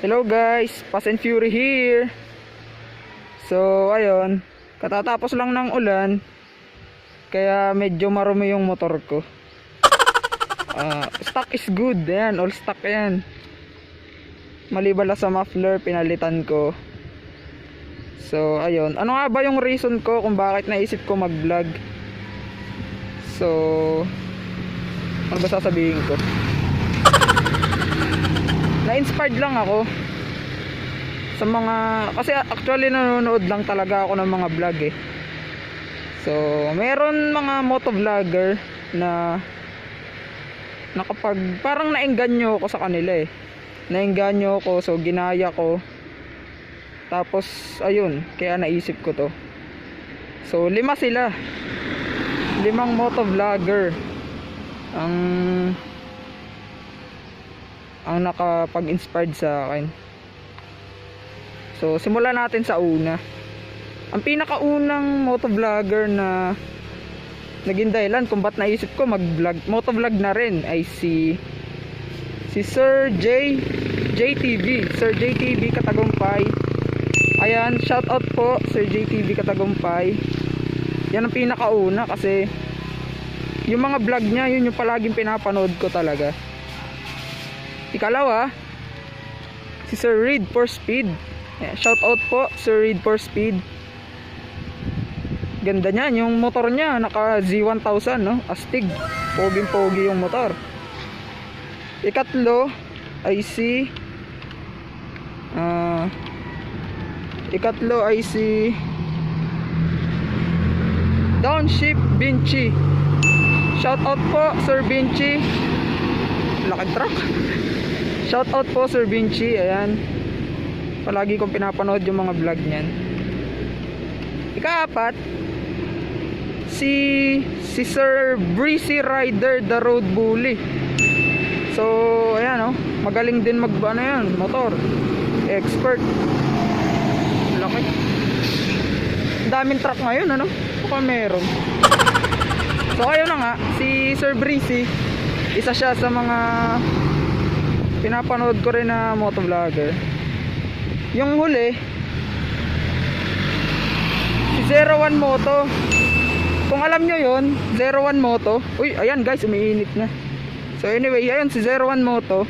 Hello guys, Fast and Fury here. So ayun, katatapos lang ng ulan, kaya medyo marumi yung motor ko. Stock is good, yan, all stock yan. Maliban sa muffler, pinalitan ko. So ayun, ano nga ba yung reason ko kung bakit naisip ko mag vlog? So ano ba sasabihin ko? Na-inspired lang ako sa mga, kasi actually nanonood lang talaga ako ng mga vlog eh. So meron mga motovlogger na nakapag, parang naengganyo ako sa kanila eh. Naengganyo ako, so ginaya ko. Tapos ayun, kaya naisip ko to. So 5 sila, 5 motovlogger ang nakapag-inspired sa akin. So simulan natin sa una. Ang pinakaunang motovlogger na naging dahilan kung ba't naisip ko mag-vlog, motovlog na rin, ay si Sir JTV, Sir JTV Katagumpay. Ayan, shout out po Sir JTV Katagumpay. Yan ang pinakauna kasi yung mga vlog niya, yun yung palaging pinapanood ko talaga. Ikalawa, si Sir Reed for Speed. Shout out po Sir Reed for Speed. Ganda niyan, yung motor niya naka Z1000 no, astig, poging pogi yung motor. Ikatlo ay si Downshift Vinci. Shout out po Sir Vinci, lakad truck. Shout out po Sir Vinci, ayan. Palagi kong pinapanood yung mga vlog niyan. Ikaapat, si Sir Breezy Rider the Road Bully. So ayan oh, magaling din motor. Expert. Laki. Daming truck ngayon ano? Baka meron. So ayun na nga, si Sir Breezy, isa siya sa mga pinapanood ko rin na motovlogger. Yung huli, si 01 Moto. Kung alam nyo yun, 01 Moto. Uy, ayan guys, umiinit na. So anyway, ayun si 01 Moto.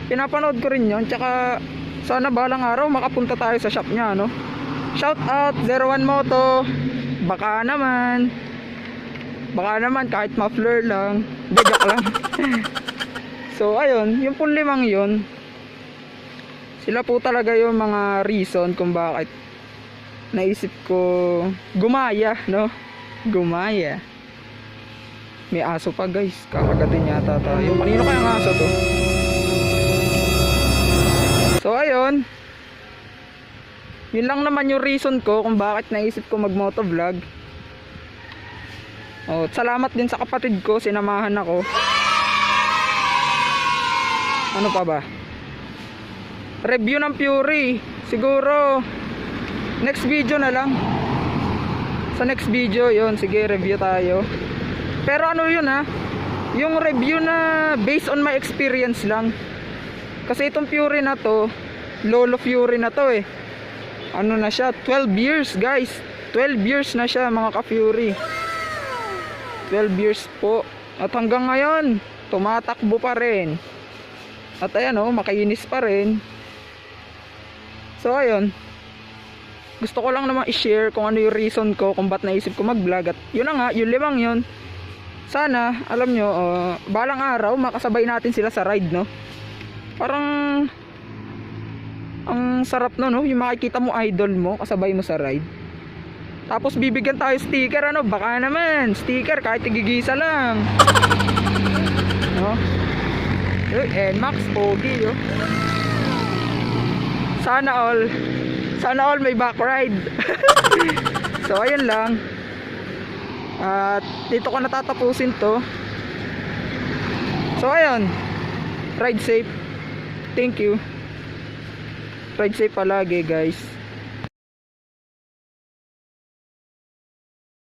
Pinapanood ko rin yun. Tsaka sana balang araw makapunta tayo sa shop nya, no? Shout out 01 Moto. Baka naman kahit muffler lang. Hindi, joke lang. So ayun, yung pong 5 yun, sila po talaga yung mga reason kung bakit naisip ko gumaya, no? Gumaya. May aso pa guys, kakagatin yata tayo. Kanino kaya ang aso to? So ayun, yun lang naman yung reason ko kung bakit naisip ko mag motovlog. Oh, salamat din sa kapatid ko, sinamahan ako. Ano pa ba? Review ng Fury. Siguro next video na lang. Sa next video yun, sige, review tayo. Pero ano yun ha, yung review na based on my experience lang. Kasi itong Fury na to, Lolo Fury na to eh. Ano na siya, 12 years guys. 12 years na siya mga ka-Fury. 12 years po. At hanggang ngayon, tumatakbo pa rin. At ayan o, makinis pa rin. So ayun, gusto ko lang naman i-share kung ano yung reason ko kung ba't naisip ko mag-vlog. At yun na nga, yung 5 yun, sana, alam nyo, balang araw makasabay natin sila sa ride, no? Parang ang sarap no, yung makikita mo idol mo, kasabay mo sa ride. Tapos bibigyan tayo sticker, ano? Baka naman, sticker kahit tigigisa lang, no? Max pogi yo. Sana all may back ride. So ayun lang. At dito ko natatapusin to. So ayun, ride safe. Thank you. Ride safe palagi guys.